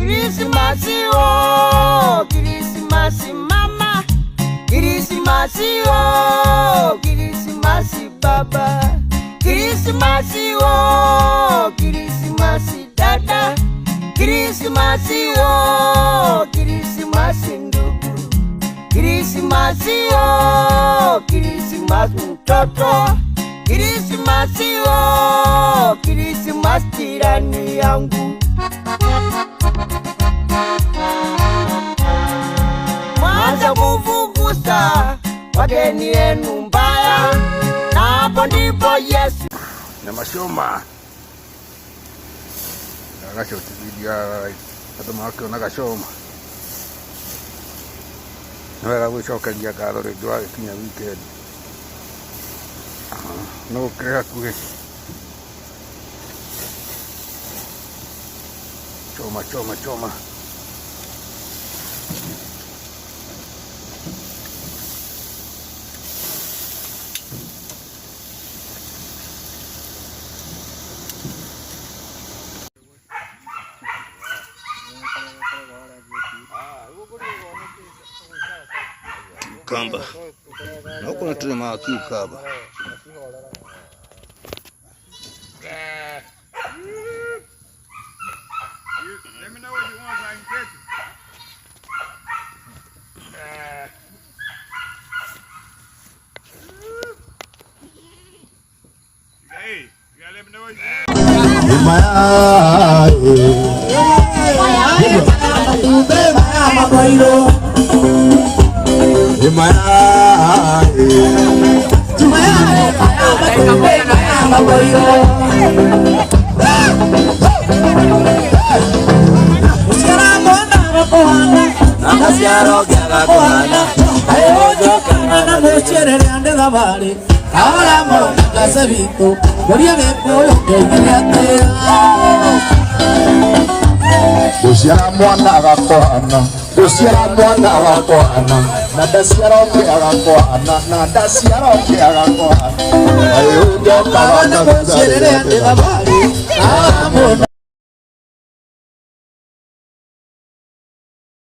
Krismasi oh, Krismasi mama, Krismasi oh, Krismasi baba, Krismasi oh, Krismasi dada, Krismasi oh, Krismasi ndugu, Krismasi oh, Krismasi mtoto, Krismasi oh, Krismasi jirani yangu. Mwanza kufukuza wageni yenu mbaya, na hapo ndipo Yesu na mashoma nagacho tibidia adama wake nagashoma nawera gwicoka ngia ngatho ringi wagikinya weekend no kega kuge choma kamba na huko na tulema kiukaba let me know what you want so I can get you. Hey, you gotta let me know what you Usiara mwana agakohana, usiara mwana agakohana, na dasiara oke agakohana, na dasiara oke agakohana. Ayo,